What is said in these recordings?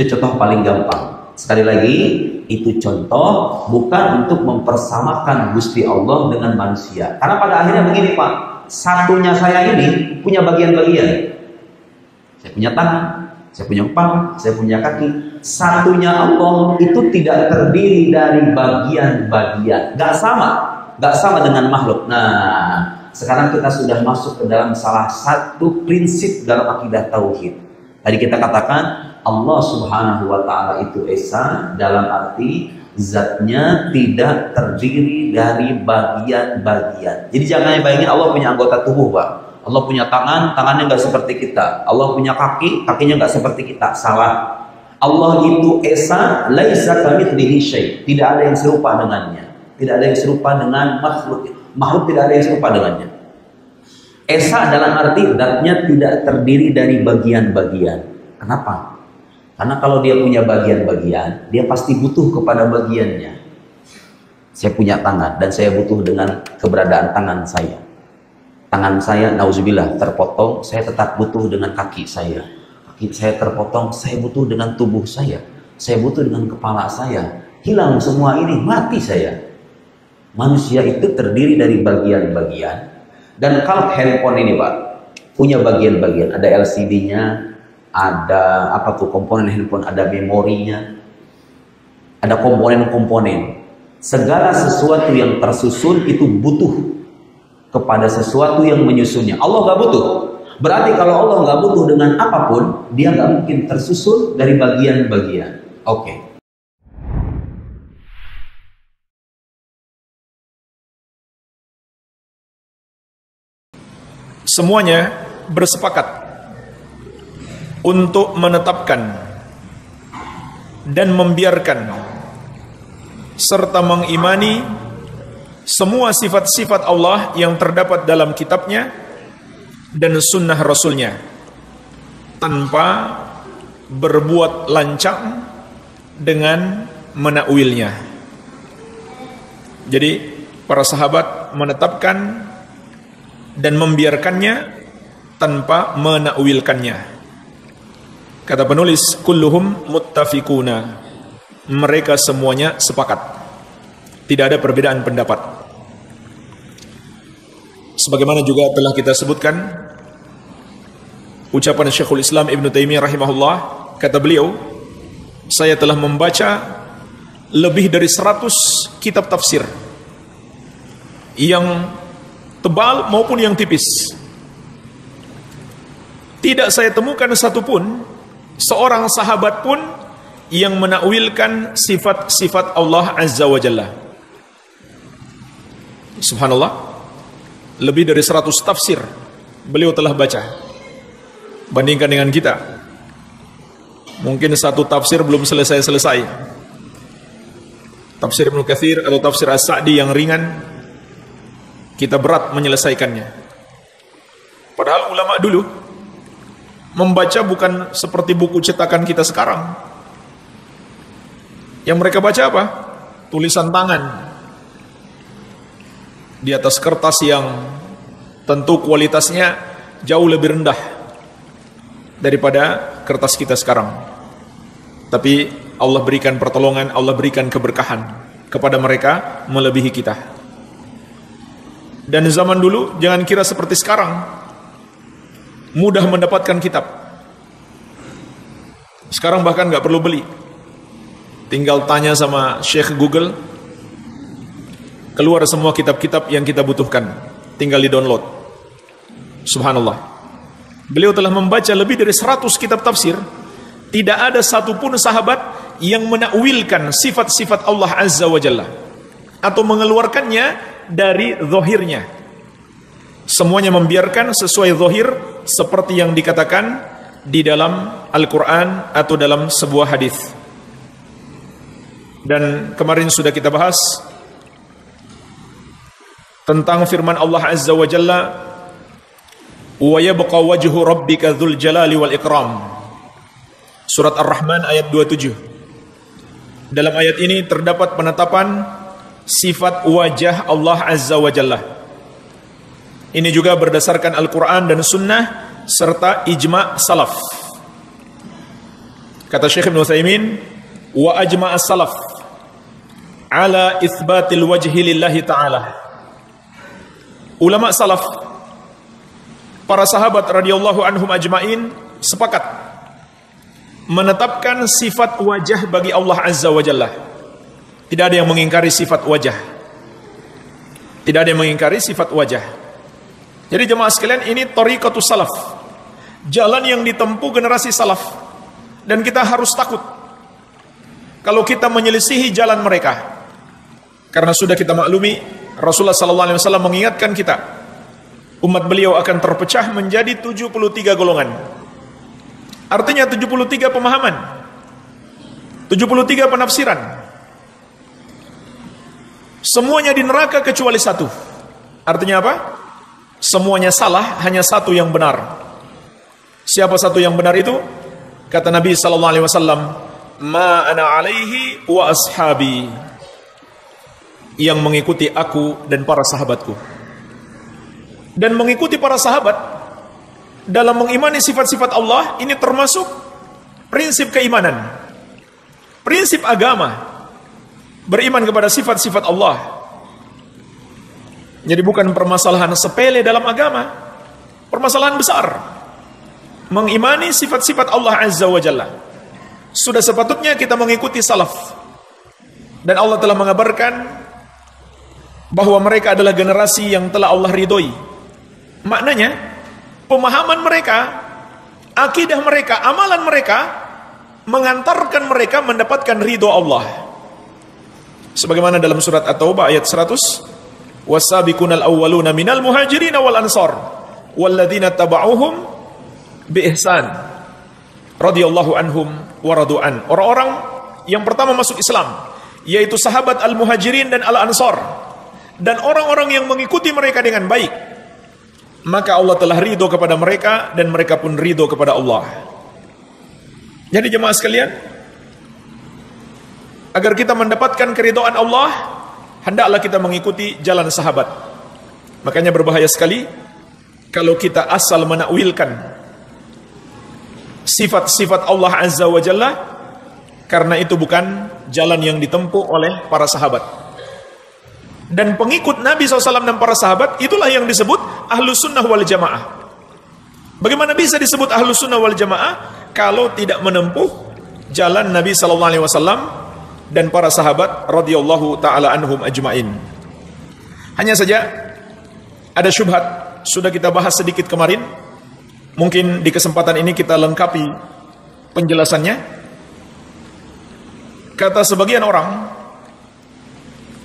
Itu contoh paling gampang. Sekali lagi, itu contoh bukan untuk mempersamakan Gusti Allah dengan manusia. Karena pada akhirnya begini Pak, satunya saya ini punya bagian-bagian. Saya punya tangan, saya punya kepala, saya punya kaki. Satunya Allah itu tidak terdiri dari bagian-bagian. Gak sama dengan makhluk. Nah, sekarang kita sudah masuk ke dalam salah satu prinsip dalam akidah tauhid. Tadi kita katakan Allah Subhanahu wa Ta'ala itu esa, dalam arti zatnya tidak terdiri dari bagian-bagian. Jadi jangan bayangin Allah punya anggota tubuh, Pak. Allah punya tangan, tangannya nggak seperti kita. Allah punya kaki, kakinya nggak seperti kita. Salah. Allah itu esa, laisa kamitslihi syai'. Tidak ada yang serupa dengannya. Tidak ada yang serupa dengan makhluk. Makhluk tidak ada yang serupa dengannya. Esa dalam arti zatnya tidak terdiri dari bagian-bagian. Kenapa? Karena kalau dia punya bagian-bagian, dia pasti butuh kepada bagiannya. Saya punya tangan dan saya butuh dengan keberadaan tangan saya. Tangan saya, nauzubillah, terpotong, saya tetap butuh dengan kaki saya. Kaki saya terpotong, saya butuh dengan tubuh saya. Saya butuh dengan kepala saya. Hilang semua ini, mati saya. Manusia itu terdiri dari bagian-bagian. Dan kalau handphone ini Pak, punya bagian-bagian. Ada LCD-nya, ada apa tuh komponen handphone, ada memorinya, ada komponen-komponen. Segala sesuatu yang tersusun itu butuh kepada sesuatu yang menyusunnya. Allah nggak butuh. Berarti kalau Allah nggak butuh dengan apapun, dia nggak mungkin tersusun dari bagian-bagian. Oke. Semuanya bersepakat untuk menetapkan dan membiarkan serta mengimani semua sifat-sifat Allah yang terdapat dalam kitabnya dan sunnah Rasulnya tanpa berbuat lancang dengan menakwilnya. Jadi para sahabat menetapkan dan membiarkannya tanpa menakwilkannya. Kata penulis, kulluhum muttafiquna. Mereka semuanya sepakat. Tidak ada perbedaan pendapat. Sebagaimana juga telah kita sebutkan ucapan Syekhul Islam Ibn Taimiyah rahimahullah, kata beliau, saya telah membaca lebih dari 100 kitab tafsir yang tebal maupun yang tipis. Tidak saya temukan satupun seorang sahabat pun yang menakwilkan sifat-sifat Allah Azza wa Jalla. Subhanallah, lebih dari 100 tafsir beliau telah baca. Bandingkan dengan kita, mungkin satu tafsir belum selesai-selesai. Tafsir Ibnu Katsir atau tafsir As-Sa'di yang ringan, kita berat menyelesaikannya. Padahal ulama dulu membaca bukan seperti buku cetakan kita sekarang. Yang mereka baca apa? Tulisan tangan di atas kertas yang tentu kualitasnya jauh lebih rendah daripada kertas kita sekarang. Tapi Allah berikan pertolongan, Allah berikan keberkahan kepada mereka melebihi kita. Dan zaman dulu jangan kira seperti sekarang mudah mendapatkan kitab. Sekarang bahkan nggak perlu beli, tinggal tanya sama Syekh Google, keluar semua kitab-kitab yang kita butuhkan, tinggal di download. Subhanallah, beliau telah membaca lebih dari 100 kitab tafsir. Tidak ada satupun sahabat yang menakwilkan sifat-sifat Allah Azza wa Jalla atau mengeluarkannya dari zahirnya. Semuanya membiarkan sesuai zahir seperti yang dikatakan di dalam Al-Quran atau dalam sebuah hadis. Dan kemarin sudah kita bahas tentang firman Allah Azza wa Jalla, wa yabqa wajhu rabbika dzul jalali wal ikram. Surat Ar-Rahman ayat 27. Dalam ayat ini terdapat penetapan sifat wajah Allah Azza wa Jalla. Ini juga berdasarkan Al-Quran dan Sunnah serta ijma' salaf. Kata Syekh Ibn Utsaimin, wa ajma'a salaf ala itsbatil wajhi lillahi ta'ala. Ulama salaf, para sahabat radhiyallahu anhum ajmain sepakat menetapkan sifat wajah bagi Allah Azza wa Jalla. Tidak ada yang mengingkari sifat wajah. Tidak ada yang mengingkari sifat wajah. Jadi jemaah sekalian, ini thariqatus salaf, jalan yang ditempuh generasi salaf. Dan kita harus takut kalau kita menyelisihi jalan mereka, karena sudah kita maklumi Rasulullah SAW mengingatkan kita, umat beliau akan terpecah menjadi 73 golongan. Artinya 73 pemahaman, 73 penafsiran. Semuanya di neraka kecuali satu. Artinya apa? Semuanya salah, hanya satu yang benar. Siapa satu yang benar itu? Kata Nabi SAW, ma ana alaihi wa ashabi, yang mengikuti aku dan para sahabatku. Dan mengikuti para sahabat dalam mengimani sifat-sifat Allah, ini termasuk prinsip keimanan, prinsip agama, beriman kepada sifat-sifat Allah. Jadi bukan permasalahan sepele dalam agama, permasalahan besar. Mengimani sifat-sifat Allah Azza wa Jalla. Sudah sepatutnya kita mengikuti salaf. Dan Allah telah mengabarkan bahwa mereka adalah generasi yang telah Allah ridhoi. Maknanya, pemahaman mereka, akidah mereka, amalan mereka mengantarkan mereka mendapatkan ridho Allah. Sebagaimana dalam surat At-Taubah ayat 100, "Was-sabiqunal awwaluna minal muhajirin wal ansar walladzina taba'uhum bi ihsan radhiyallahu anhum wa radu'an." Orang-orang yang pertama masuk Islam, yaitu sahabat al-muhajirin dan al-ansar, dan orang-orang yang mengikuti mereka dengan baik, maka Allah telah ridho kepada mereka dan mereka pun ridho kepada Allah. Jadi jemaah sekalian, agar kita mendapatkan keridhaan Allah, hendaklah kita mengikuti jalan sahabat. Makanya berbahaya sekali kalau kita asal menakwilkan sifat-sifat Allah Azza wa Jalla, karena itu bukan jalan yang ditempuh oleh para sahabat. Dan pengikut Nabi SAW dan para sahabat, itulah yang disebut Ahlus Sunnah wal Jamaah. Bagaimana bisa disebut Ahlus Sunnah wal Jamaah kalau tidak menempuh jalan Nabi SAW dan para sahabat radhiyallahu ta'ala anhum ajma'in. Hanya saja ada syubhat, sudah kita bahas sedikit kemarin. Mungkin di kesempatan ini kita lengkapi penjelasannya. Kata sebagian orang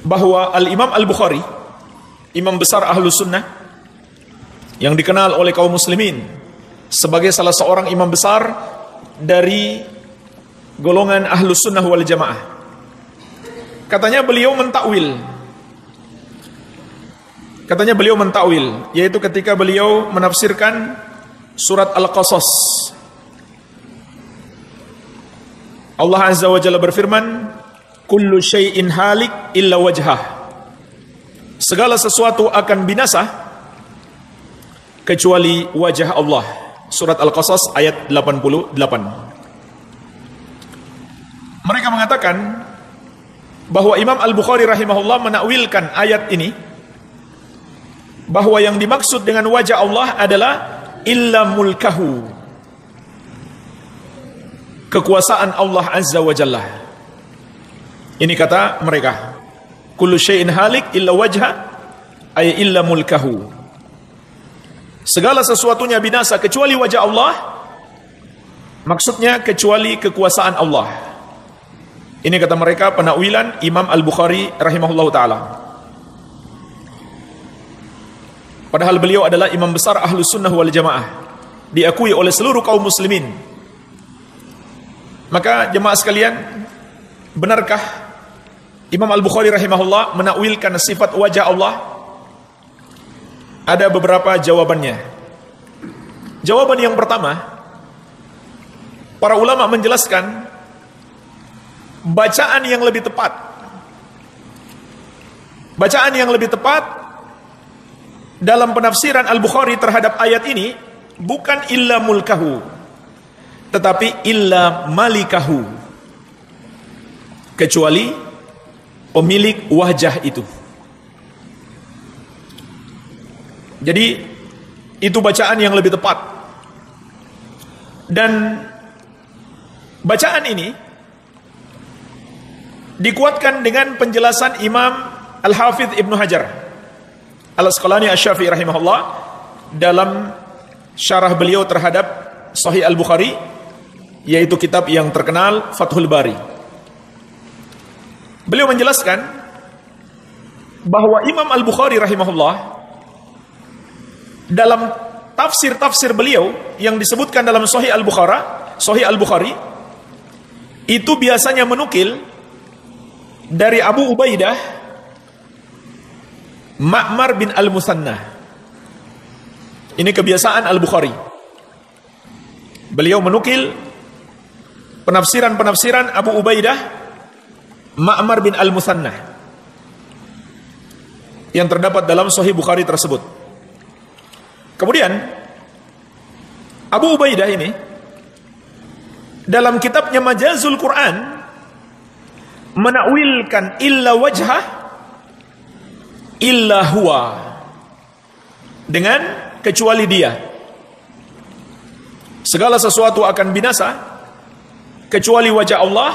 bahwa Al-Imam Al-Bukhari, imam besar Ahlus Sunnah, yang dikenal oleh kaum muslimin sebagai salah seorang imam besar dari golongan Ahlus Sunnah wal Jamaah, katanya beliau mentakwil, yaitu ketika beliau menafsirkan surat Al-Qasas. Allah Azza wa Jalla berfirman, kullu syai'in halik illa wajhah. Segala sesuatu akan binasa kecuali wajah Allah. Surat Al-Qasas ayat 88. Mereka mengatakan bahwa Imam Al-Bukhari rahimahullah menakwilkan ayat ini, bahwa yang dimaksud dengan wajah Allah adalah illa mulkahu, kekuasaan Allah Azza wa Jalla. Ini kata mereka, kullu syai'in halik illa wajha ay illa mulkahu. Segala sesuatunya binasa kecuali wajah Allah, maksudnya kecuali kekuasaan Allah. Ini kata mereka penakwilan Imam Al-Bukhari rahimahullahu taala. Padahal beliau adalah imam besar Ahlus Sunnah wal Jamaah, diakui oleh seluruh kaum muslimin. Maka jemaah sekalian, benarkah Imam Al-Bukhari rahimahullah menakwilkan sifat wajah Allah? Ada beberapa jawabannya. Jawaban yang pertama, para ulama menjelaskan bacaan yang lebih tepat. Bacaan yang lebih tepat dalam penafsiran Al-Bukhari terhadap ayat ini bukan illa mulkahu, tetapi illa malikahu, kecuali pemilik wajah itu. Jadi itu bacaan yang lebih tepat. Dan bacaan ini dikuatkan dengan penjelasan Imam Al-Hafidh Ibnu Hajar Al-Asqalani Asy-Syafi'i rahimahullah dalam syarah beliau terhadap Sahih Al-Bukhari, yaitu kitab yang terkenal Fathul Bari. Beliau menjelaskan bahwa Imam Al-Bukhari rahimahullah dalam tafsir-tafsir beliau yang disebutkan dalam Sahih Al-Bukhari itu biasanya menukil dari Abu Ubaidah Ma'mar bin Al-Musanna. Ini kebiasaan Al-Bukhari. Beliau menukil penafsiran Abu Ubaidah Ma'mar bin Al-Musanna yang terdapat dalam Sahih Bukhari tersebut. Kemudian Abu Ubaidah ini dalam kitabnya Majazul Quran menakwilkan illa wajhah illa huwa, dengan kecuali dia. Segala sesuatu akan binasa kecuali wajah Allah,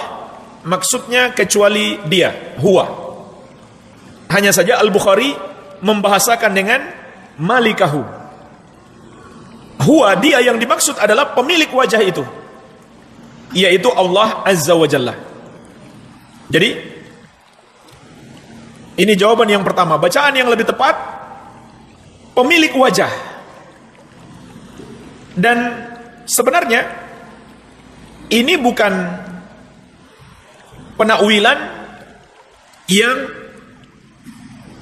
maksudnya kecuali dia, huwa. Hanya saja Al-Bukhari membahasakan dengan malikahu. Huwa, dia yang dimaksud adalah pemilik wajah itu, yaitu Allah Azza wa Jalla. Jadi ini jawaban yang pertama. Bacaan yang lebih tepat, pemilik wajah. Dan sebenarnya ini bukan penakwilan yang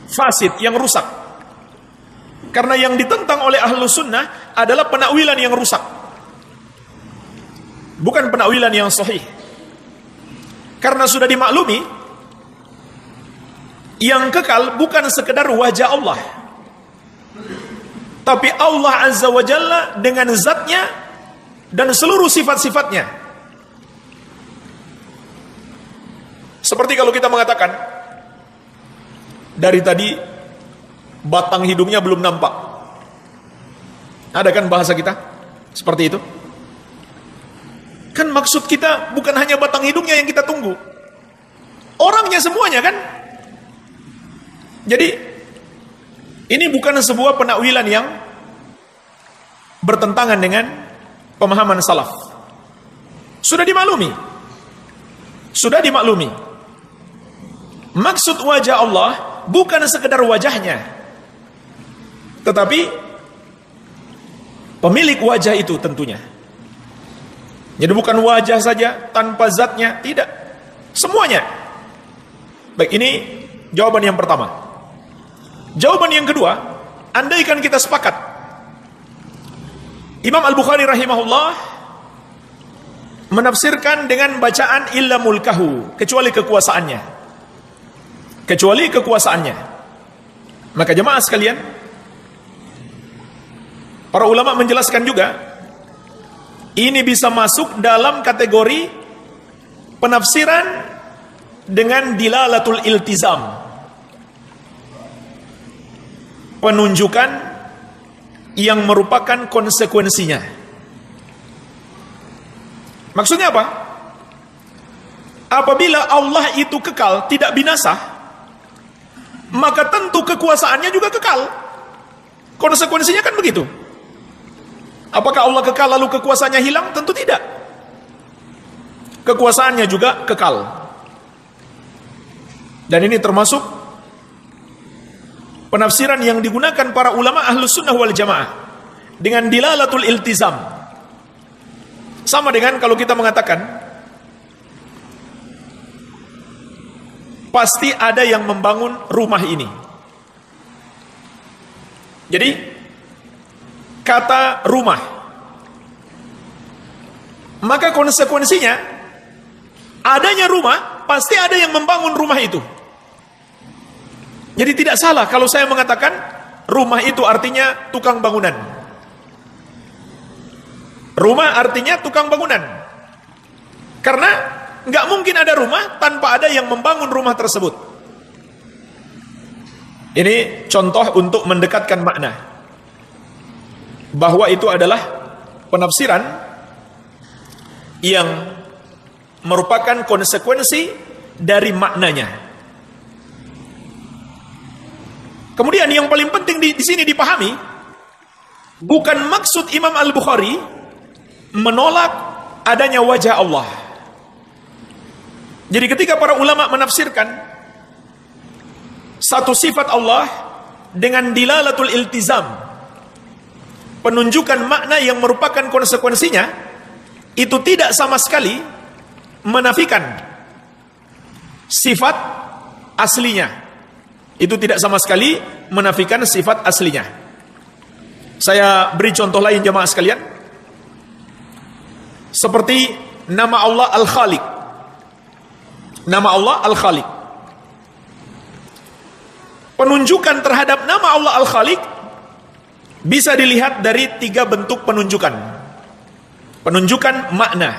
fasid, yang rusak. Karena yang ditentang oleh Ahlus Sunnah adalah penakwilan yang rusak, bukan penakwilan yang sahih. Karena sudah dimaklumi, yang kekal bukan sekedar wajah Allah, tapi Allah Azza wa Jalla dengan zatnya dan seluruh sifat-sifatnya. Seperti kalau kita mengatakan, dari tadi batang hidungnya belum nampak. Ada kan bahasa kita seperti itu? Kan maksud kita bukan hanya batang hidungnya yang kita tunggu, orangnya semuanya kan. Jadi ini bukan sebuah penakwilan yang bertentangan dengan pemahaman salaf. Sudah dimaklumi. Maksud wajah Allah bukan sekedar wajahnya, tetapi pemilik wajah itu tentunya. Jadi bukan wajah saja tanpa zatnya, tidak. Semuanya. Baik, ini jawaban yang pertama. Jawaban yang kedua, andaikan kita sepakat, Imam Al-Bukhari rahimahullah menafsirkan dengan bacaan illa mulkahu, kecuali kekuasaannya. Maka jemaah sekalian, para ulama menjelaskan juga, ini bisa masuk dalam kategori penafsiran dengan dilalatul iltizam, penunjukan yang merupakan konsekuensinya. Maksudnya apa? Apabila Allah itu kekal, tidak binasa, maka tentu kekuasaannya juga kekal. Konsekuensinya kan begitu. Apakah Allah kekal lalu kekuasaannya hilang? Tentu tidak. Kekuasaannya juga kekal. Dan ini termasuk penafsiran yang digunakan para ulama Ahlus Sunnah wal Jamaah dengan dilalatul iltizam. Sama dengan kalau kita mengatakan pasti ada yang membangun rumah ini. Jadi kata rumah, maka konsekuensinya adanya rumah, pasti ada yang membangun rumah itu. Jadi tidak salah kalau saya mengatakan rumah itu artinya tukang bangunan. Rumah artinya tukang bangunan. Karena nggak mungkin ada rumah tanpa ada yang membangun rumah tersebut. Ini contoh untuk mendekatkan makna, bahwa itu adalah penafsiran yang merupakan konsekuensi dari maknanya. Kemudian yang paling penting di sini dipahami, bukan maksud Imam Al-Bukhari menolak adanya wajah Allah. Jadi ketika para ulama menafsirkan satu sifat Allah dengan dilalatul iltizam, penunjukan makna yang merupakan konsekuensinya, itu tidak sama sekali menafikan sifat aslinya. Itu tidak sama sekali menafikan sifat aslinya. Saya beri contoh lain jemaah sekalian. Seperti nama Allah Al-Khaliq. Nama Allah Al-Khaliq. Penunjukan terhadap nama Allah Al-Khaliq bisa dilihat dari 3 bentuk penunjukan. Penunjukan makna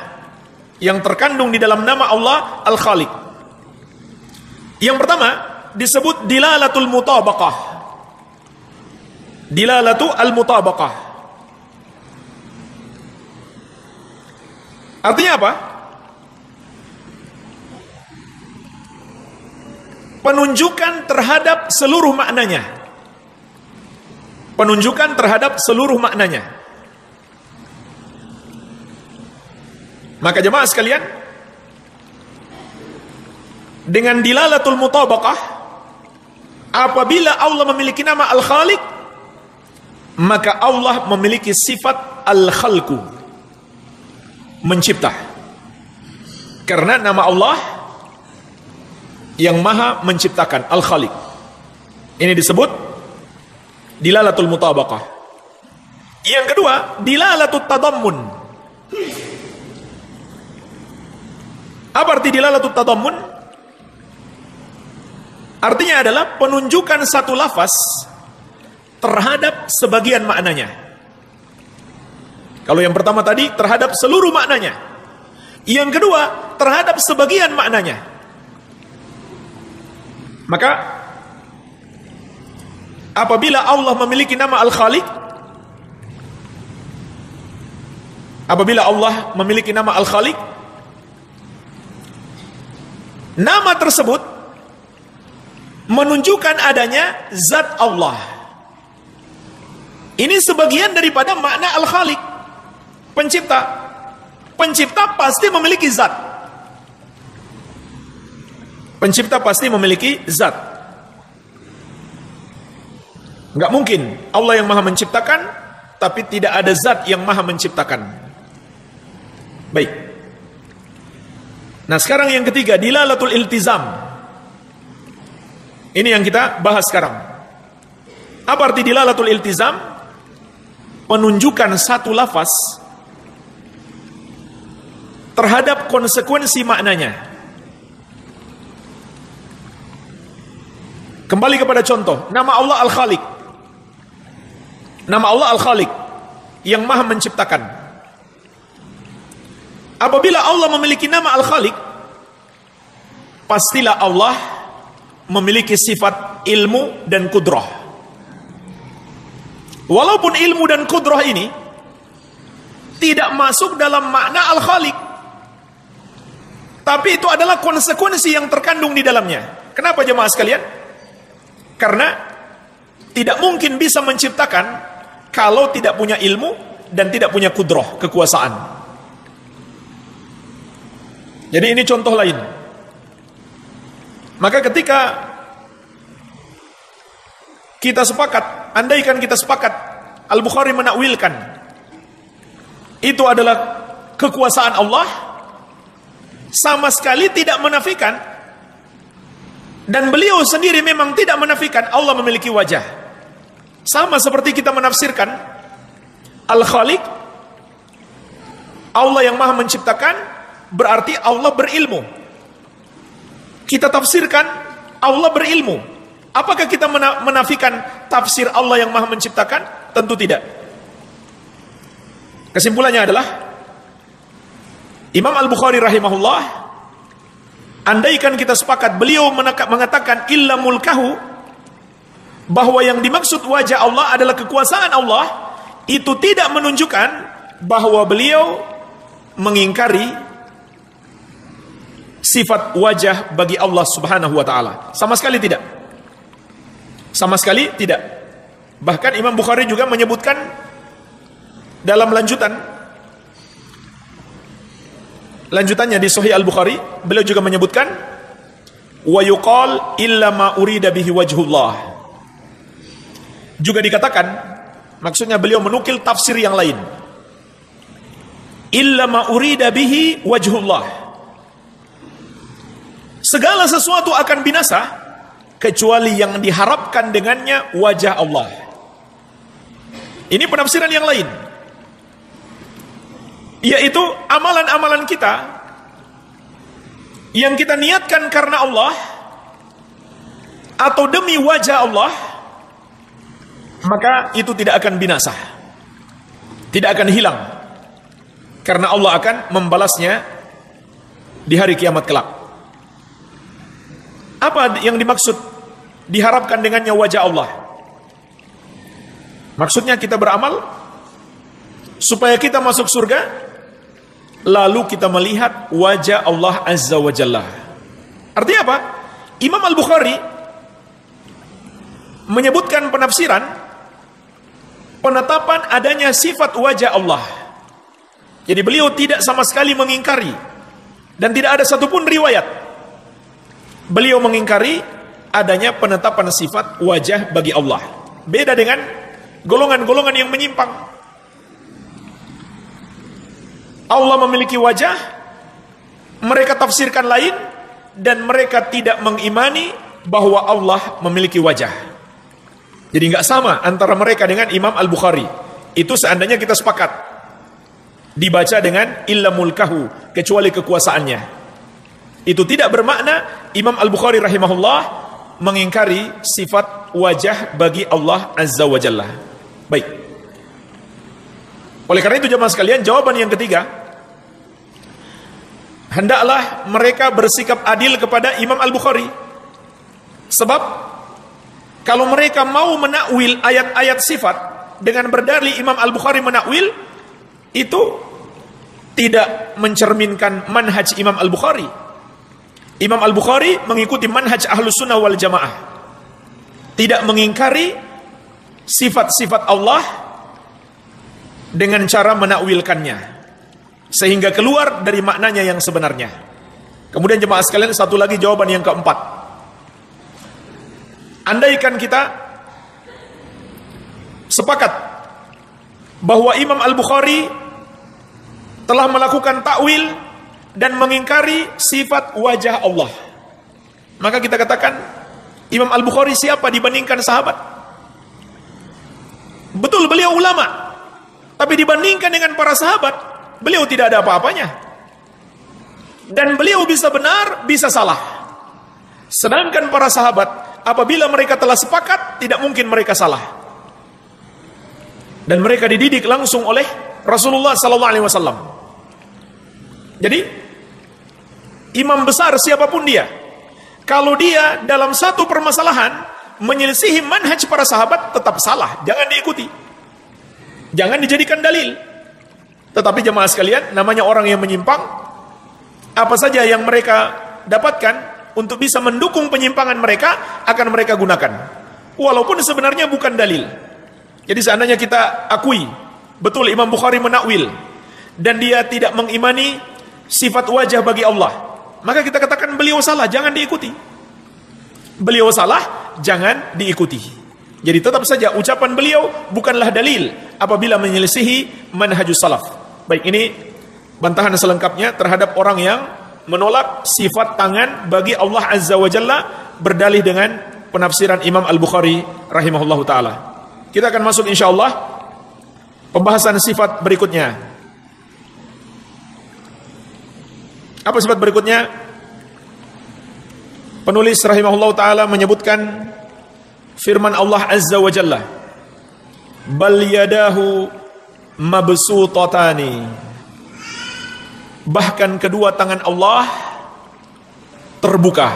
yang terkandung di dalam nama Allah Al-Khaliq. Yang pertama disebut dilalatul mutabaqah. Dilalatul al-mutabaqah. Artinya apa? Penunjukan terhadap seluruh maknanya. Penunjukan terhadap seluruh maknanya. Maka jemaah sekalian, dengan dilalatul mutabaqah, apabila Allah memiliki nama Al-Khaliq, maka Allah memiliki sifat Al-Khalqu, mencipta. Karena nama Allah yang maha menciptakan, Al-Khaliq. Ini disebut dilalatul mutabaqah. Yang kedua, dilalatul tadammun. Apa arti dilalatul tadammun? Artinya adalah penunjukan satu lafaz terhadap sebagian maknanya. Kalau yang pertama tadi terhadap seluruh maknanya. Yang kedua terhadap sebagian maknanya. Maka apabila Allah memiliki nama Al-Khaliq, apabila Allah memiliki nama Al-Khaliq, nama tersebut menunjukkan adanya zat Allah. Ini sebagian daripada makna Al-Khaliq, pencipta. Pencipta pasti memiliki zat. Pencipta pasti memiliki zat. Enggak mungkin Allah yang maha menciptakan tapi tidak ada zat yang maha menciptakan. Baik. Nah sekarang yang ketiga, dilalatul iltizam. Ini yang kita bahas sekarang. Apa arti dilalatul iltizam? Penunjukan satu lafaz terhadap konsekuensi maknanya. Kembali kepada contoh, nama Allah Al-Khaliq. Nama Allah Al-Khaliq, yang maha menciptakan. Apabila Allah memiliki nama Al-Khaliq, pastilah Allah memiliki sifat ilmu dan kudrah. Walaupun ilmu dan kudrah ini tidak masuk dalam makna Al-Khaliq, tapi itu adalah konsekuensi yang terkandung di dalamnya. Kenapa jemaah sekalian? Karena tidak mungkin bisa menciptakan kalau tidak punya ilmu dan tidak punya kudrah, kekuasaan. Jadi ini contoh lain. Maka ketika kita sepakat, andaikan kita sepakat, Al-Bukhari menakwilkan itu adalah kekuasaan Allah, sama sekali tidak menafikan, dan beliau sendiri memang tidak menafikan Allah memiliki wajah. Sama seperti kita menafsirkan Al-Khaliq, Allah yang maha menciptakan, berarti Allah berilmu. Kita tafsirkan Allah berilmu. Apakah kita menafikan tafsir Allah yang maha menciptakan? Tentu tidak. Kesimpulannya adalah Imam Al-Bukhari rahimahullah, andaikan kita sepakat beliau mengatakan illa mulkahu, bahwa yang dimaksud wajah Allah adalah kekuasaan Allah, itu tidak menunjukkan bahwa beliau mengingkari sifat wajah bagi Allah Subhanahu wa taala. Sama sekali tidak. Sama sekali tidak. Bahkan Imam Bukhari juga menyebutkan dalam lanjutannya di Sahih Al-Bukhari, beliau juga menyebutkan wa yuqal illa ma urida bihi wajhullah. Juga dikatakan, maksudnya beliau menukil tafsir yang lain. Illa ma urida bihi wajhullah. Segala sesuatu akan binasa kecuali yang diharapkan dengannya wajah Allah. Ini penafsiran yang lain, yaitu amalan-amalan kita yang kita niatkan karena Allah atau demi wajah Allah, maka itu tidak akan binasa, tidak akan hilang, karena Allah akan membalasnya di hari kiamat kelak. Apa yang dimaksud diharapkan dengannya wajah Allah? Maksudnya kita beramal supaya kita masuk surga, lalu kita melihat wajah Allah Azza wa Jalla. Artinya apa? Imam Al-Bukhari menyebutkan penafsiran penetapan adanya sifat wajah Allah. Jadi beliau tidak sama sekali mengingkari, dan tidak ada satupun riwayat beliau mengingkari adanya penetapan sifat wajah bagi Allah. Beda dengan golongan-golongan yang menyimpang. Allah memiliki wajah, mereka tafsirkan lain, dan mereka tidak mengimani bahwa Allah memiliki wajah. Jadi nggak sama antara mereka dengan Imam Al-Bukhari. Itu seandainya kita sepakat dibaca dengan illa mulkahu, kecuali kekuasaannya. Itu tidak bermakna Imam Al-Bukhari rahimahullah mengingkari sifat wajah bagi Allah Azza wa Jalla. Baik. Oleh karena itu jemaah sekalian, jawaban yang ketiga, hendaklah mereka bersikap adil kepada Imam Al-Bukhari. Sebab kalau mereka mau menakwil ayat-ayat sifat dengan berdalih Imam Al-Bukhari menakwil, itu tidak mencerminkan manhaj Imam Al-Bukhari. Imam Al-Bukhari mengikuti manhaj Ahlus Sunnah wal Jamaah, tidak mengingkari sifat-sifat Allah dengan cara menakwilkannya sehingga keluar dari maknanya yang sebenarnya. Kemudian jemaah sekalian, satu lagi jawaban yang keempat. Andaikan kita sepakat bahwa Imam Al-Bukhari telah melakukan takwil dan mengingkari sifat wajah Allah, maka kita katakan Imam Al-Bukhari siapa dibandingkan sahabat? Betul, beliau ulama, tapi dibandingkan dengan para sahabat, beliau tidak ada apa-apanya. Dan beliau bisa benar, bisa salah. Sedangkan para sahabat, apabila mereka telah sepakat, tidak mungkin mereka salah. Dan mereka dididik langsung oleh Rasulullah SAW. Jadi imam besar siapapun dia, kalau dia dalam satu permasalahan menyelisihi manhaj para sahabat, tetap salah, jangan diikuti, jangan dijadikan dalil. Tetapi jemaah sekalian, namanya orang yang menyimpang, apa saja yang mereka dapatkan untuk bisa mendukung penyimpangan mereka, akan mereka gunakan, walaupun sebenarnya bukan dalil. Jadi seandainya kita akui betul Imam Bukhari menakwil dan dia tidak mengimani sifat wajah bagi Allah, maka kita katakan beliau salah, jangan diikuti. Beliau salah, jangan diikuti. Jadi tetap saja ucapan beliau bukanlah dalil apabila menyelisihi manhajus salaf. Baik, ini bantahan selengkapnya terhadap orang yang menolak sifat tangan bagi Allah Azza wa Jalla berdalih dengan penafsiran Imam Al-Bukhari rahimahullahu ta'ala. Kita akan masuk insyaallah pembahasan sifat berikutnya. Apa sifat berikutnya? Penulis rahimahullah ta'ala menyebutkan firman Allah Azza wa Jalla, bal yadahu mabsutatani. Bahkan kedua tangan Allah terbuka.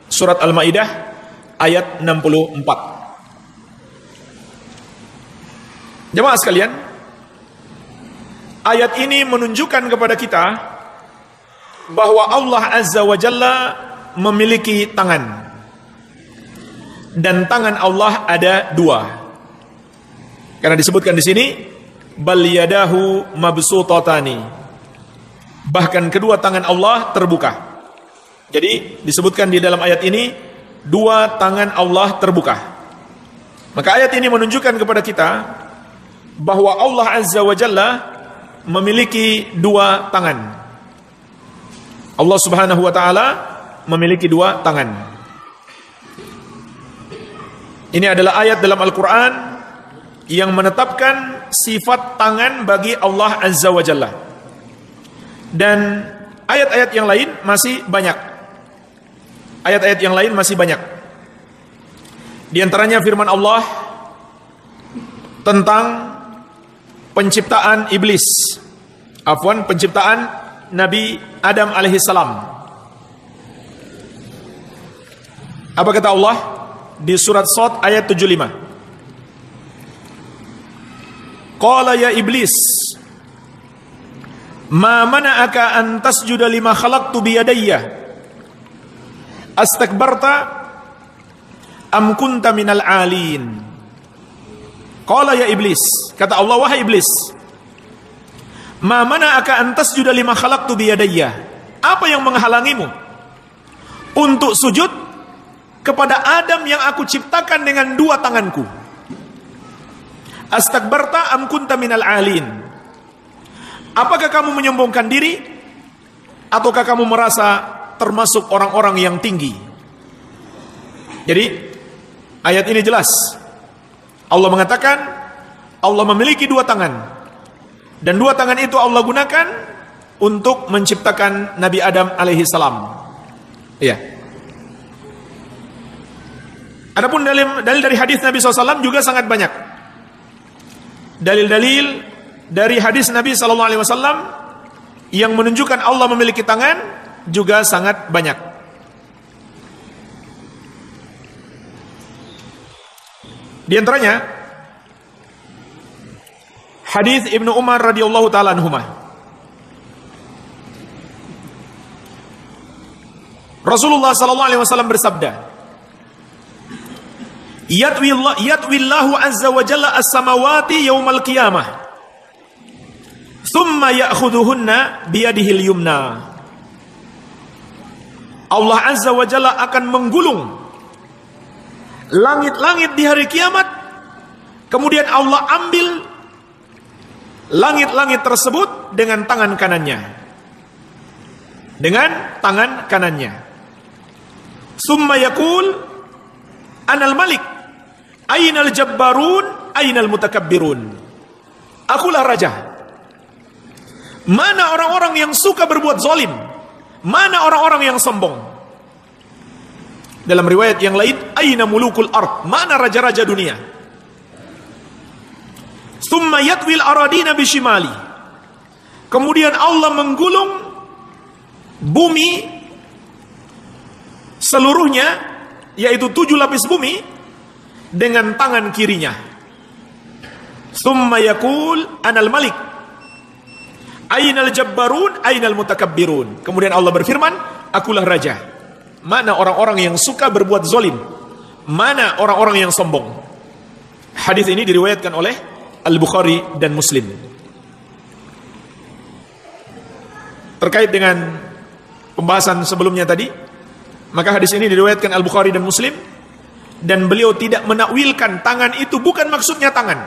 Surat Al-Maidah ayat 64. Jemaah sekalian, ayat ini menunjukkan kepada kita bahwa Allah Azza wa Jalla memiliki tangan. Dan tangan Allah ada dua. Karena disebutkan di sini, bal yadahu mabsutatani. Bahkan kedua tangan Allah terbuka. Jadi disebutkan di dalam ayat ini, dua tangan Allah terbuka. Maka ayat ini menunjukkan kepada kita bahwa Allah Azza wa Jalla memiliki dua tangan. Allah Subhanahu wa taala memiliki dua tangan. Ini adalah ayat dalam Al-Quran yang menetapkan sifat tangan bagi Allah Azza wa Jalla. Dan ayat-ayat yang lain masih banyak. Ayat-ayat yang lain masih banyak. Di antaranya firman Allah tentang penciptaan iblis. Penciptaan Nabi Adam alaihissalam. Apa kata Allah di surat Shad ayat 75? Qala ya iblis, ma mana'aka an tasjuda lima khalaqtu biyadayya astakbarta am kunta minal alin. Qala ya iblis, kata Allah, wahai iblis, ma mana'aka an tasjuda lima khalaqtu biyadayya. Apa yang menghalangimu untuk sujud kepada Adam yang aku ciptakan dengan dua tanganku? Astakbarta am kunta minal alin. Apakah kamu menyombongkan diri ataukah kamu merasa termasuk orang-orang yang tinggi? Jadi ayat ini jelas. Allah mengatakan Allah memiliki dua tangan, dan dua tangan itu Allah gunakan untuk menciptakan Nabi Adam alaihi salam. Iya. Adapun dalil dari hadis Nabi SAW juga sangat banyak. Dalil-dalil dari hadis Nabi SAW yang menunjukkan Allah memiliki tangan juga sangat banyak. Di antaranya hadis Ibnu Umar radhiyallahu taala anhuma. Rasulullah sallallahu alaihi wasallam bersabda, Yatwillahu azza wa jalla as-samawati yaumal qiyamah thumma ya'khudhuhunna biyadihil yumna. Allah Azza wa Jalla akan menggulung langit-langit di hari kiamat, kemudian Allah ambil langit-langit tersebut dengan tangan kanannya. Dengan tangan kanannya. Summa yaqul anal malik ainal jabbarun ainal mutakabbirun. Akulah raja. Mana orang-orang yang suka berbuat zalim? Mana orang-orang yang sombong? Dalam riwayat yang lain, aina mulukul ard? Mana raja-raja dunia? Thumma yatwil aradina bishimali. Kemudian Allah menggulung bumi seluruhnya, yaitu 7 lapis bumi, dengan tangan kirinya. Thumma yaqul anal malik ainal jabbarun ainal mutakabbirun. Kemudian Allah berfirman, akulah raja. Mana orang-orang yang suka berbuat zalim? Mana orang-orang yang sombong? Hadis ini diriwayatkan oleh Al-Bukhari dan Muslim. Terkait dengan pembahasan sebelumnya tadi, maka hadis ini diriwayatkan Al-Bukhari dan Muslim, dan beliau tidak menakwilkan tangan itu bukan maksudnya tangan.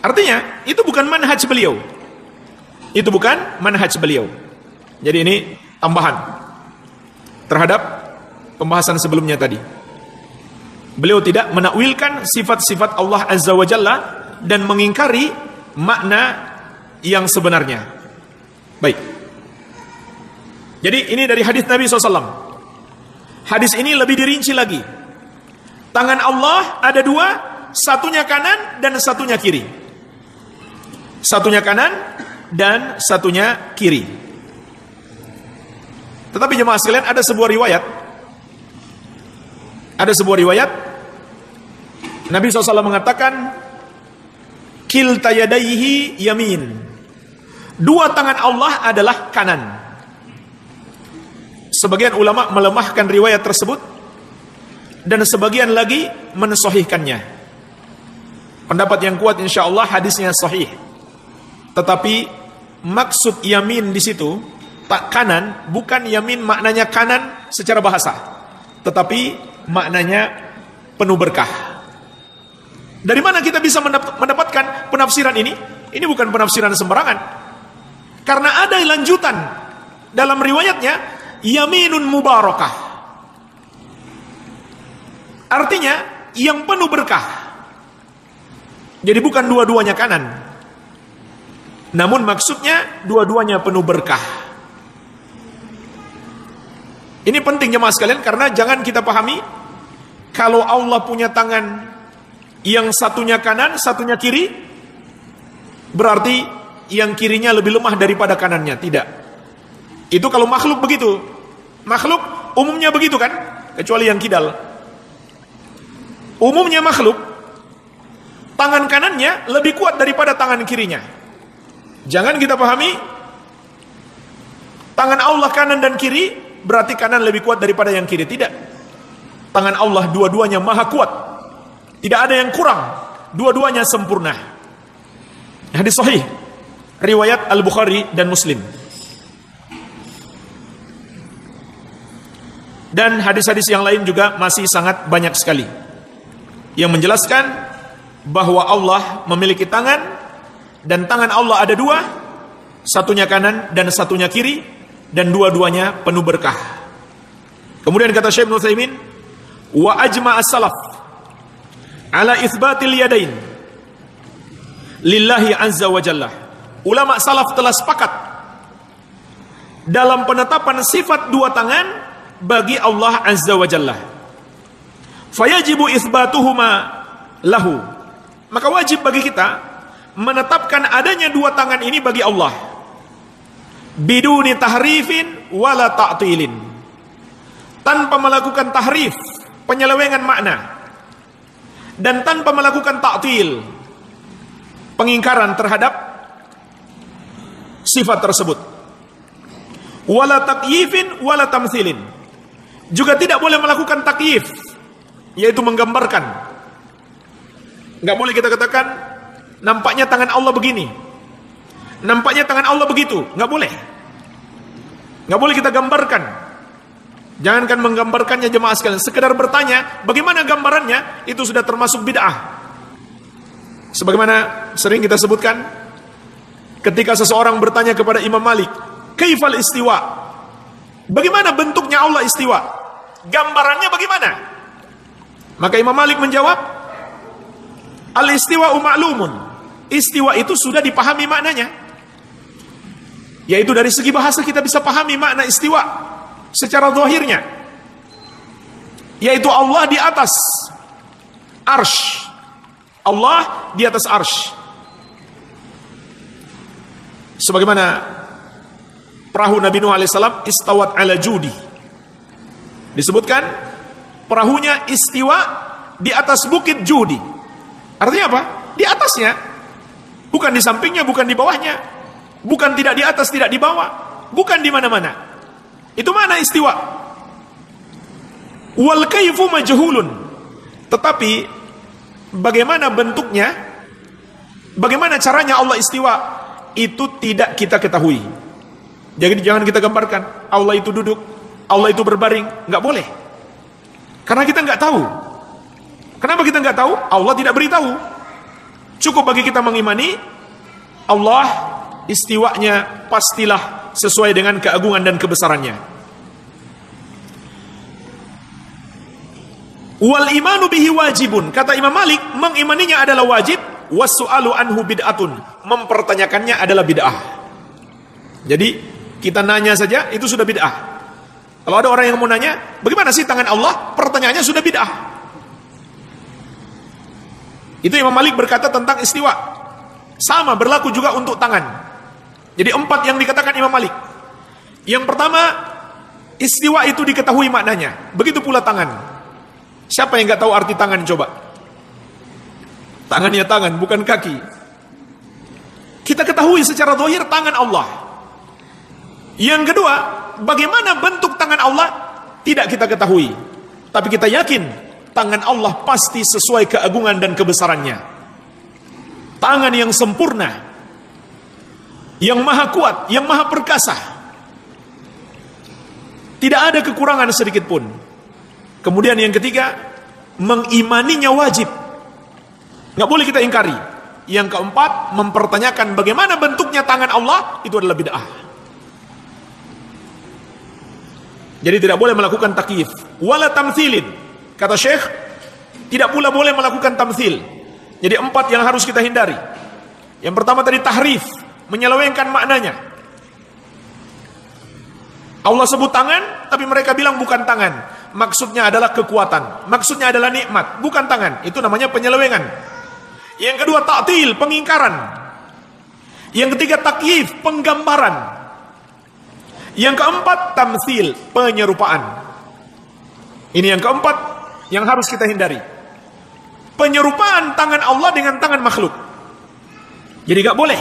Artinya, itu bukan manhaj beliau. Itu bukan manhaj beliau. Jadi ini tambahan terhadap pembahasan sebelumnya tadi. Beliau tidak menakwilkan sifat-sifat Allah Azza wa Jalla dan mengingkari makna yang sebenarnya. Baik. Jadi ini dari hadis Nabi SAW. Hadis ini lebih dirinci lagi. Tangan Allah ada 2, satunya kanan dan satunya kiri. Satunya kanan dan satunya kiri. Tetapi jemaah sekalian, ada sebuah riwayat. Nabi SAW mengatakan, kilta yadaihi yamin. Dua tangan Allah adalah kanan. Sebagian ulama melemahkan riwayat tersebut dan sebagian lagi mensahihkannya. Pendapat yang kuat insyaallah hadisnya sahih. Tetapi maksud yamin di situ kanan, bukan yamin maknanya kanan secara bahasa, tetapi maknanya penuh berkah. Dari mana kita bisa mendapatkan penafsiran ini? Ini bukan penafsiran sembarangan. Karena ada lanjutan dalam riwayatnya, yaminun mubarakah. Artinya yang penuh berkah. Jadi bukan dua-duanya kanan, namun maksudnya dua-duanya penuh berkah. Ini penting jemaah sekalian, karena jangan kita pahami kalau Allah punya tangan yang satunya kanan, satunya kiri, berarti yang kirinya lebih lemah daripada kanannya. Tidak. Itu kalau makhluk begitu. Makhluk umumnya begitu kan? Kecuali yang kidal. Umumnya makhluk, tangan kanannya lebih kuat daripada tangan kirinya. Jangan kita pahami tangan Allah kanan dan kiri berarti kanan lebih kuat daripada yang kiri. Tidak. Tangan Allah dua-duanya maha kuat. Tidak ada yang kurang. Dua-duanya sempurna. Hadis sahih riwayat Al-Bukhari dan Muslim. Dan hadis-hadis yang lain juga masih sangat banyak sekali yang menjelaskan bahwa Allah memiliki tangan, dan tangan Allah ada dua, satunya kanan dan satunya kiri, dan dua-duanya penuh berkah. Kemudian kata Syekh Ibnu Utsaimin, wa ajma' as-salaf ala itsbatil yadain lillahi azza wa jalla. Ulama salaf telah sepakat dalam penetapan sifat dua tangan bagi Allah azza wa jalla. Fayajibu itsbatuhuma lahu. Maka wajib bagi kita menetapkan adanya dua tangan ini bagi Allah. Biduni tahrifin wala ta'tilin. Tanpa melakukan tahrif, penyelewengan makna, dan tanpa melakukan ta'til, pengingkaran terhadap sifat tersebut. Wala takyifin wala tamthilin. Juga tidak boleh melakukan takyif, yaitu menggambarkan. Enggak boleh kita katakan nampaknya tangan Allah begini, nampaknya tangan Allah begitu. Enggak boleh. Enggak boleh kita gambarkan. Jangankan menggambarkannya jemaah sekalian, sekedar bertanya bagaimana gambarannya itu sudah termasuk bid'ah. Sebagaimana sering kita sebutkan ketika seseorang bertanya kepada Imam Malik, kaifal istiwa? Bagaimana bentuknya Allah istiwa? Gambarannya bagaimana? Maka Imam Malik menjawab, al-istiwa'u ma'lumun. Istiwa itu sudah dipahami maknanya. Yaitu dari segi bahasa kita bisa pahami makna istiwa secara zahirnya. Yaitu Allah di atas arsy. Allah di atas arsy. Sebagaimana perahu Nabi Nuh alaihissalam istawat ala judi. Disebutkan perahunya istiwa di atas bukit Judi. Artinya apa? Di atasnya. Bukan di sampingnya, bukan di bawahnya. Bukan tidak di atas, tidak di bawah. Bukan di mana-mana. Itu mana istiwa? Wal kaifu majhulun. Tetapi bagaimana bentuknya? Bagaimana caranya Allah istiwa? Itu tidak kita ketahui. Jadi jangan kita gambarkan Allah itu duduk, Allah itu berbaring. Enggak boleh. Karena kita enggak tahu. Kenapa kita enggak tahu? Allah tidak beritahu. Cukup bagi kita mengimani Allah istiwanya pastilah sesuai dengan keagungan dan kebesarannya. Wal imanu bihi wajibun. Kata Imam Malik, mengimaninya adalah wajib. Wassu'alu anhu bid'atun. Mempertanyakannya adalah bid'ah. Jadi kita nanya saja itu sudah bid'ah. Kalau ada orang yang mau nanya, bagaimana sih tangan Allah? Pertanyaannya sudah bid'ah. Itu Imam Malik berkata tentang istiwa. Sama berlaku juga untuk tangan. Jadi 4 yang dikatakan Imam Malik. Yang pertama, istiwa itu diketahui maknanya. Begitu pula tangan. Siapa yang nggak tahu arti tangan coba? Tangannya tangan, bukan kaki. Kita ketahui secara zahir tangan Allah. Yang kedua, bagaimana bentuk tangan Allah? Tidak kita ketahui. Tapi kita yakin tangan Allah pasti sesuai keagungan dan kebesarannya. Tangan yang sempurna, yang maha kuat, yang maha perkasa. Tidak ada kekurangan sedikit pun. Kemudian yang ketiga, mengimaninya wajib. Nggak boleh kita ingkari. Yang keempat, mempertanyakan bagaimana bentuknya tangan Allah, itu adalah bid'ah. Jadi tidak boleh melakukan takyif. Wala tamthilin. Kata Syekh, tidak pula boleh melakukan tamthil. Jadi 4 yang harus kita hindari. Yang pertama tadi tahrif, menyelewengkan maknanya. Allah sebut tangan, tapi mereka bilang bukan tangan. Maksudnya adalah kekuatan. Maksudnya adalah nikmat, bukan tangan. Itu namanya penyelewengan. Yang kedua ta'til, pengingkaran. Yang ketiga takyif, penggambaran. Yang keempat tamtsil, penyerupaan. Ini yang keempat yang harus kita hindari. Penyerupaan tangan Allah dengan tangan makhluk. Jadi gak boleh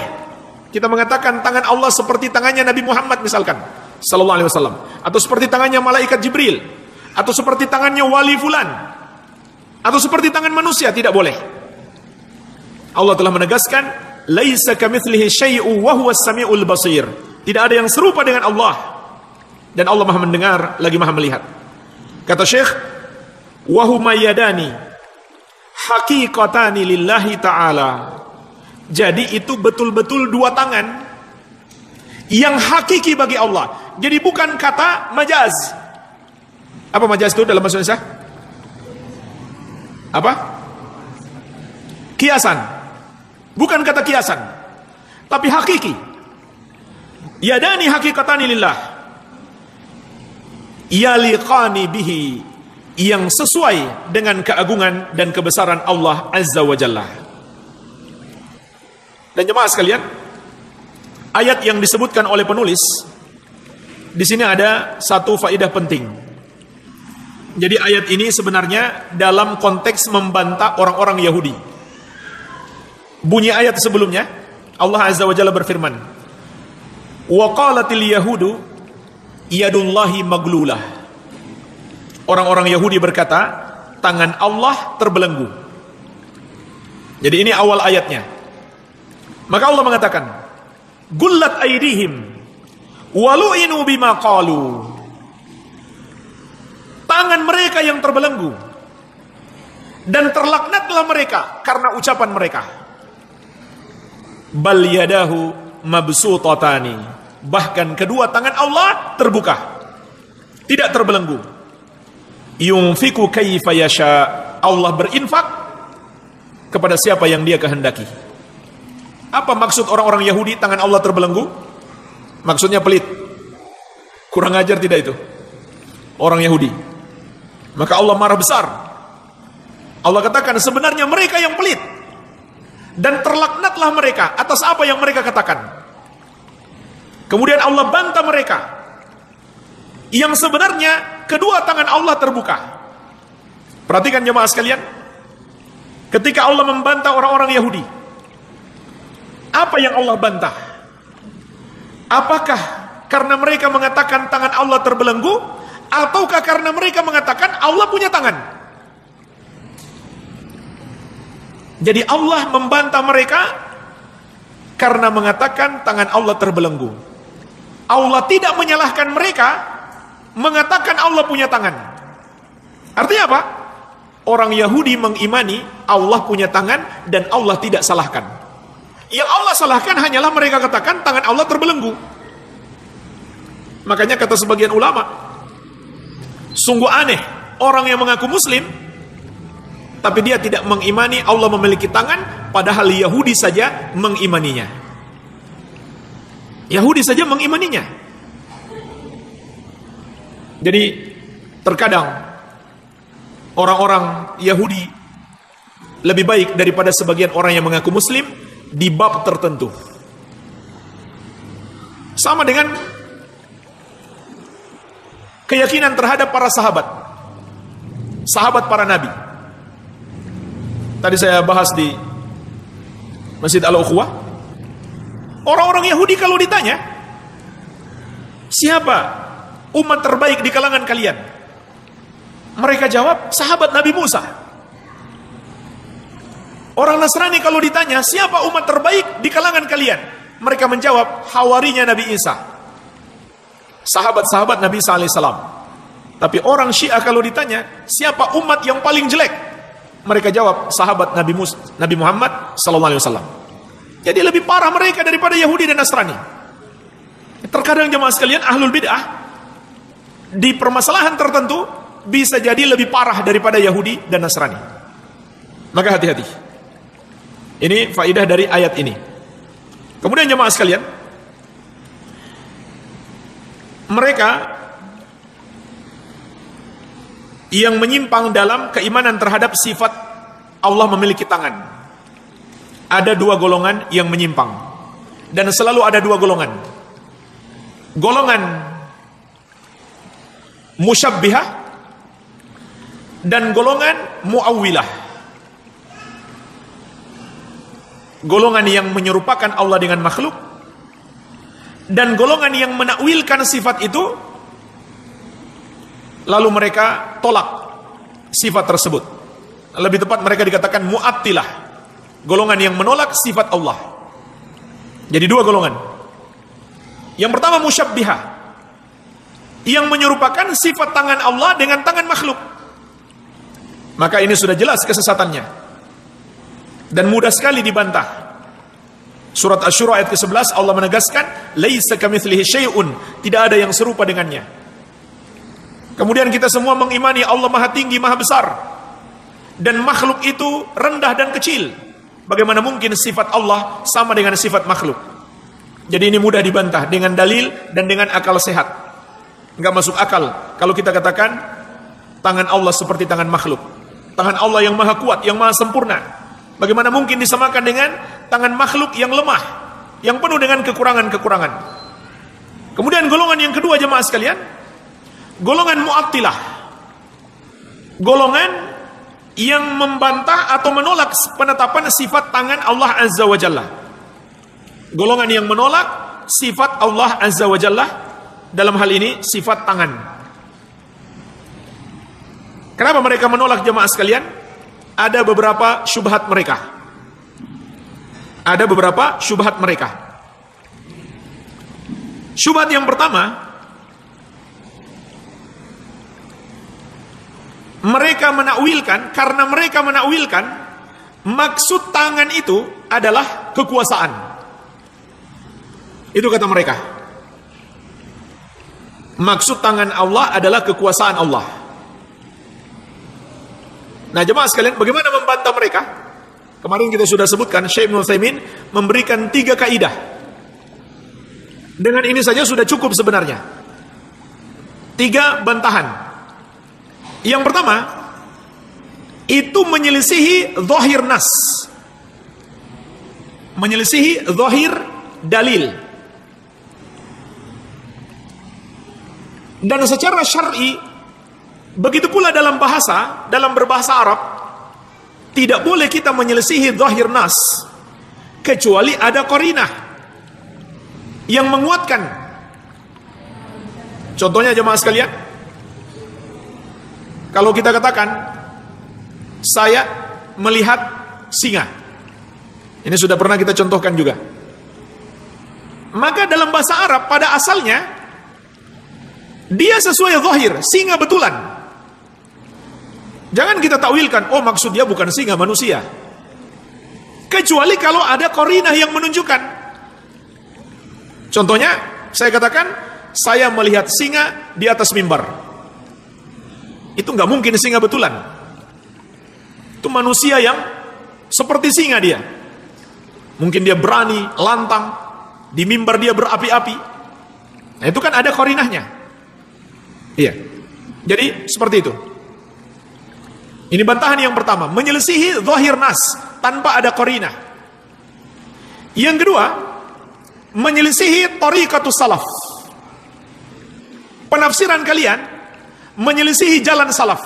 kita mengatakan tangan Allah seperti tangannya Nabi Muhammad misalkan sallallahu alaihi wasallam, atau seperti tangannya malaikat Jibril, atau seperti tangannya wali fulan, atau seperti tangan manusia. Tidak boleh. Allah telah menegaskan, laisa kamitslihi syai'un wa huwas samiul basir. Tidak ada yang serupa dengan Allah, dan Allah Maha mendengar lagi Maha melihat. Kata Syekh, wa huma yadani haqiqatani lillahi ta'ala. Jadi itu betul-betul 2 tangan yang hakiki bagi Allah. Jadi bukan kata majaz. Apa majaz itu dalam bahasa Indonesia? Apa? Kiasan. Bukan kata kiasan, tapi hakiki. Yadani hakikatani lillah, yaliqani bihi, yang sesuai dengan keagungan dan kebesaran Allah Azza wa Jalla. Dan jemaah sekalian, ayat yang disebutkan oleh penulis di sini ada satu faedah penting. Jadi ayat ini sebenarnya dalam konteks membantah orang-orang Yahudi. Bunyi ayat sebelumnya, Allah Azza wa Jalla berfirman, wa qalatil yahudu yadullahi maglulah. Orang-orang Yahudi berkata, tangan Allah terbelenggu. Jadi ini awal ayatnya. Maka Allah mengatakan, gullat aydihim walu'inu bima qalu. Tangan mereka yang terbelenggu, dan terlaknatlah mereka karena ucapan mereka. Bal yadahu mabsutatani. Bahkan kedua tangan Allah terbuka, tidak terbelenggu. Yunfiku kaifa yasha. Allah berinfak kepada siapa yang Dia kehendaki. Apa maksud orang-orang Yahudi tangan Allah terbelenggu? Maksudnya pelit. Kurang ajar tidak itu? Orang Yahudi. Maka Allah marah besar. Allah katakan sebenarnya mereka yang pelit, dan terlaknatlah mereka atas apa yang mereka katakan. Kemudian Allah bantah mereka, yang sebenarnya kedua tangan Allah terbuka. Perhatikan jemaah sekalian, ketika Allah membantah orang-orang Yahudi, apa yang Allah bantah? Apakah karena mereka mengatakan tangan Allah terbelenggu, ataukah karena mereka mengatakan Allah punya tangan? Jadi Allah membantah mereka karena mengatakan tangan Allah terbelenggu. Allah tidak menyalahkan mereka mengatakan Allah punya tangan. Artinya apa? Orang Yahudi mengimani Allah punya tangan dan Allah tidak salahkan. Yang Allah salahkan hanyalah mereka katakan tangan Allah terbelenggu. Makanya kata sebagian ulama, sungguh aneh orang yang mengaku muslim tapi dia tidak mengimani Allah memiliki tangan, padahal Yahudi saja mengimaninya. Yahudi saja mengimaninya. Jadi terkadang orang-orang Yahudi lebih baik daripada sebagian orang yang mengaku muslim di bab tertentu. Sama dengan keyakinan terhadap para sahabat, sahabat para nabi. Tadi saya bahas di Masjid Al-Ukhwah, orang-orang Yahudi kalau ditanya, siapa umat terbaik di kalangan kalian? Mereka jawab, sahabat Nabi Musa. Orang Nasrani kalau ditanya, siapa umat terbaik di kalangan kalian? Mereka menjawab, hawarinya Nabi Isa, sahabat-sahabat Nabi Isa alaihissalam. Tapi orang Syiah kalau ditanya, siapa umat yang paling jelek? Mereka jawab, sahabat Nabi Muhammad sallallahu alaihi wasallam. Jadi lebih parah mereka daripada Yahudi dan Nasrani. Terkadang jemaah sekalian, ahlul bid'ah di permasalahan tertentu bisa jadi lebih parah daripada Yahudi dan Nasrani. Maka hati-hati. Ini faidah dari ayat ini. Kemudian jemaah sekalian, mereka yang menyimpang dalam keimanan terhadap sifat Allah memiliki tangan. Ada dua golongan yang menyimpang. Dan selalu ada dua golongan. Golongan musyabbihah dan golongan muawwilah. Golongan yang menyerupakan Allah dengan makhluk dan golongan yang menakwilkan sifat itu, lalu mereka tolak sifat tersebut. Lebih tepat mereka dikatakan mu'attilah, golongan yang menolak sifat Allah. Jadi dua golongan. Yang pertama musyabbihah, yang menyerupakan sifat tangan Allah dengan tangan makhluk. Maka ini sudah jelas kesesatannya dan mudah sekali dibantah. Surat Asy-Syura ayat ke-11 Allah menegaskan, laisa kamitslihi syai'un, tidak ada yang serupa dengannya. Kemudian kita semua mengimani Allah Maha Tinggi, Maha Besar, dan makhluk itu rendah dan kecil. Bagaimana mungkin sifat Allah sama dengan sifat makhluk? Jadi ini mudah dibantah dengan dalil dan dengan akal sehat. Enggak masuk akal kalau kita katakan tangan Allah seperti tangan makhluk. Tangan Allah yang maha kuat, yang maha sempurna, bagaimana mungkin disamakan dengan tangan makhluk yang lemah, yang penuh dengan kekurangan-kekurangan? Kemudian golongan yang kedua jemaah sekalian, golongan mu'attilah, golongan yang membantah atau menolak penetapan sifat tangan Allah Azza wa Jalla. Golongan yang menolak sifat Allah Azza wa Jalla, dalam hal ini sifat tangan. Kenapa mereka menolak jemaah sekalian? Ada beberapa syubhat mereka. Ada beberapa syubhat mereka. Syubhat yang pertama, mereka menakwilkan, karena mereka menakwilkan maksud tangan itu adalah kekuasaan. Itu kata mereka. Maksud tangan Allah adalah kekuasaan Allah. Nah jemaah sekalian, bagaimana membantah mereka? Kemarin kita sudah sebutkan, Syekh Ibnu Utsaimin memberikan 3 kaidah. Dengan ini saja sudah cukup sebenarnya. 3 bantahan. Yang pertama, itu menyelisihi zahir nas, menyelisihi zahir dalil. Dan secara syar'i, begitu pula dalam bahasa, dalam berbahasa Arab, tidak boleh kita menyelisihi zahir nas kecuali ada qarinah yang menguatkan. Contohnya jemaah sekalian, kalau kita katakan saya melihat singa, ini sudah pernah kita contohkan juga, maka dalam bahasa Arab pada asalnya dia sesuai zahir, singa betulan. Jangan kita takwilkan, oh maksud dia bukan singa, manusia. Kecuali kalau ada qarinah yang menunjukkan. Contohnya, saya katakan, saya melihat singa di atas mimbar. Itu nggak mungkin singa betulan. Itu manusia yang seperti singa dia. Mungkin dia berani, lantang, di mimbar dia berapi-api. Nah itu kan ada qarinahnya. Iya. Jadi seperti itu. Ini bantahan yang pertama, menyelisihi zahir nas tanpa ada qarinah. Yang kedua, menyelisihi thariqatus salaf. Penafsiran kalian menyelisihi jalan salaf.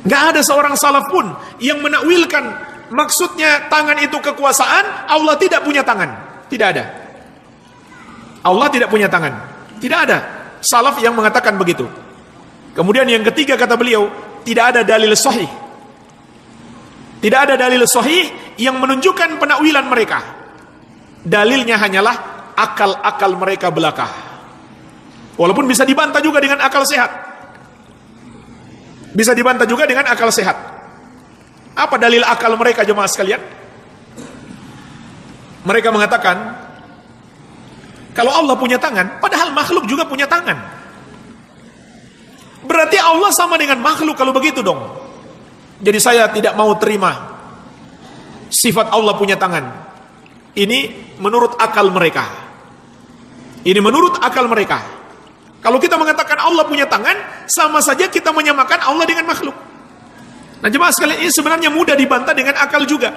Gak ada seorang salaf pun yang menakwilkan maksudnya tangan itu kekuasaan, Allah tidak punya tangan. Tidak ada. Allah tidak punya tangan. Tidak ada salaf yang mengatakan begitu. Kemudian yang ketiga kata beliau, tidak ada dalil sahih. Tidak ada dalil sahih yang menunjukkan penakwilan mereka. Dalilnya hanyalah akal-akal mereka belaka. Walaupun bisa dibantah juga dengan akal sehat. Bisa dibantah juga dengan akal sehat. Apa dalil akal mereka, jemaah sekalian? Mereka mengatakan, kalau Allah punya tangan, padahal makhluk juga punya tangan. Berarti Allah sama dengan makhluk kalau begitu dong. Jadi saya tidak mau terima sifat Allah punya tangan. Ini menurut akal mereka. Ini menurut akal mereka. Kalau kita mengatakan Allah punya tangan, sama saja kita menyamakan Allah dengan makhluk. Nah jemaah sekalian, ini sebenarnya mudah dibantah dengan akal juga.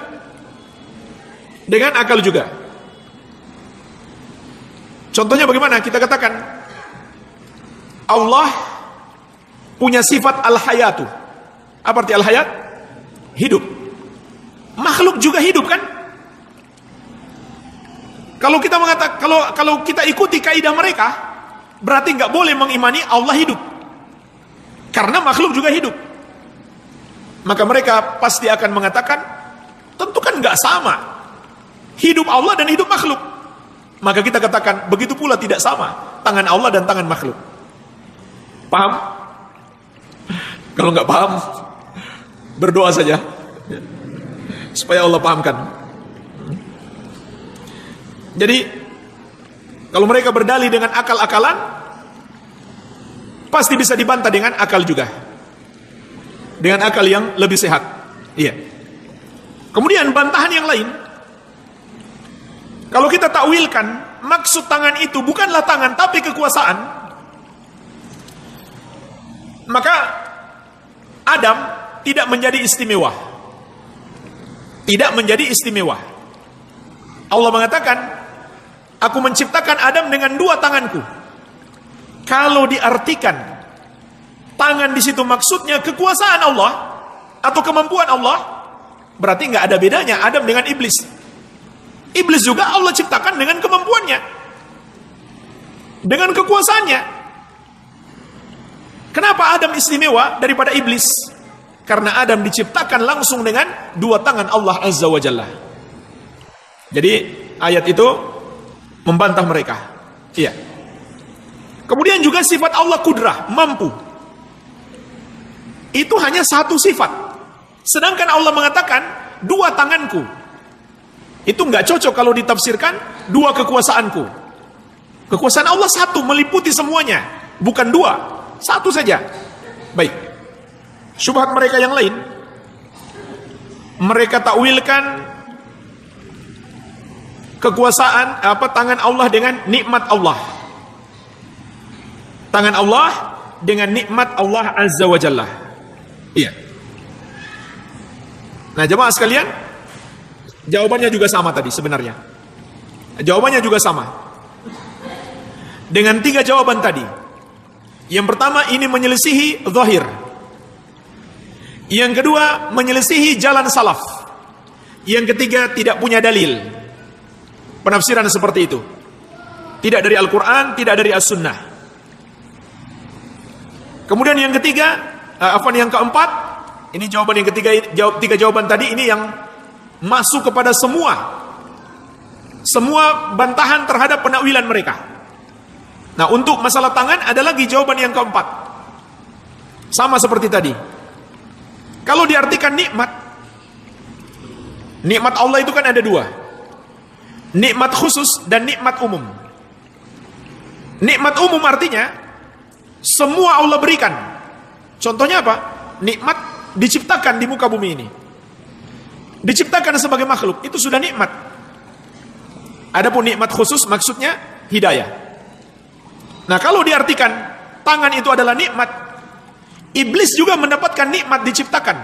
Dengan akal juga. Contohnya bagaimana? Kita katakan Allah punya sifat al-hayatu. Apa arti al-hayat? Hidup. Makhluk juga hidup kan? Kalau kita mengatakan, kalau kita ikuti kaidah mereka, berarti nggak boleh mengimani Allah hidup. Karena makhluk juga hidup. Maka mereka pasti akan mengatakan, tentu kan nggak sama. Hidup Allah dan hidup makhluk. Maka kita katakan, begitu pula tidak sama tangan Allah dan tangan makhluk. Paham? Kalau nggak paham, berdoa saja supaya Allah pahamkan. Jadi kalau mereka berdalih dengan akal-akalan, pasti bisa dibantah dengan akal juga, dengan akal yang lebih sehat. Iya. Kemudian bantahan yang lain, kalau kita takwilkan maksud tangan itu bukanlah tangan tapi kekuasaan, maka Adam tidak menjadi istimewa. Tidak menjadi istimewa. Allah mengatakan, aku menciptakan Adam dengan dua tanganku. Kalau diartikan tangan di situ maksudnya kekuasaan Allah atau kemampuan Allah, berarti nggak ada bedanya Adam dengan iblis. Iblis juga Allah ciptakan dengan kemampuannya, dengan kekuasaannya. Kenapa Adam istimewa daripada iblis? Karena Adam diciptakan langsung dengan dua tangan Allah Azza wa Jalla. Jadi ayat itu membantah mereka. Iya. Kemudian juga sifat Allah kudrah, mampu. Itu hanya satu sifat. Sedangkan Allah mengatakan dua tanganku. Itu nggak cocok kalau ditafsirkan dua kekuasaanku. Kekuasaan Allah satu, meliputi semuanya, bukan dua, satu saja. Baik. Syubhat mereka yang lain, mereka takwilkan kekuasaan tangan Allah dengan nikmat Allah. Tangan Allah dengan nikmat Allah Azza wa Jalla. Iya. Nah, jemaah sekalian, jawabannya juga sama tadi sebenarnya. Jawabannya juga sama. Dengan tiga jawaban tadi. Yang pertama, ini menyelisihi zahir. Yang kedua, menyelisihi jalan salaf. Yang ketiga, tidak punya dalil. Penafsiran seperti itu. Tidak dari Al-Quran, tidak dari As-Sunnah. Kemudian yang ketiga, yang keempat, ini jawaban yang ketiga, tiga jawaban tadi, ini yang masuk kepada semua bantahan terhadap penakwilan mereka. Nah, untuk masalah tangan ada lagi jawaban yang keempat. Sama seperti tadi. Kalau diartikan nikmat Allah itu kan ada dua. Nikmat khusus dan nikmat umum. Nikmat umum artinya semua Allah berikan. Contohnya apa? Nikmat diciptakan di muka bumi ini. Diciptakan sebagai makhluk, itu sudah nikmat. Adapun nikmat khusus maksudnya hidayah. Nah, kalau diartikan tangan itu adalah nikmat, iblis juga mendapatkan nikmat diciptakan.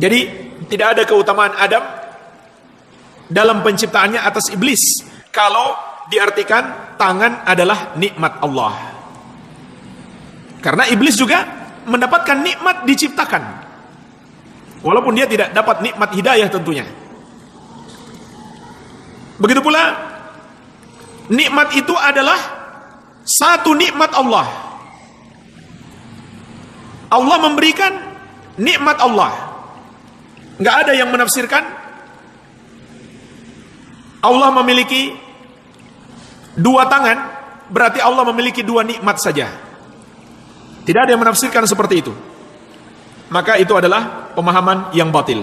Jadi tidak ada keutamaan Adam dalam penciptaannya atas iblis kalau diartikan tangan adalah nikmat Allah. Karena iblis juga mendapatkan nikmat diciptakan, walaupun dia tidak dapat nikmat hidayah tentunya. Begitu pula nikmat itu adalah satu nikmat Allah. Allah memberikan nikmat Allah. Nggak ada yang menafsirkan Allah memiliki dua tangan berarti Allah memiliki dua nikmat saja. Tidak ada yang menafsirkan seperti itu. Maka itu adalah pemahaman yang batil.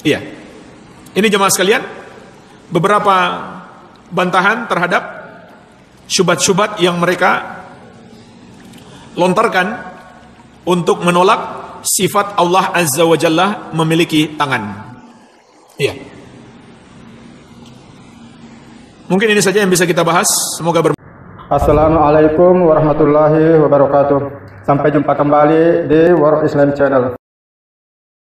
Iya. Ini jemaah sekalian, beberapa bantahan terhadap syubhat-syubhat yang mereka lontarkan untuk menolak sifat Allah Azza wa Jalla memiliki tangan. Iya. Mungkin ini saja yang bisa kita bahas. Semoga Assalamualaikum warahmatullahi wabarakatuh. Sampai jumpa kembali di World Islam Channel.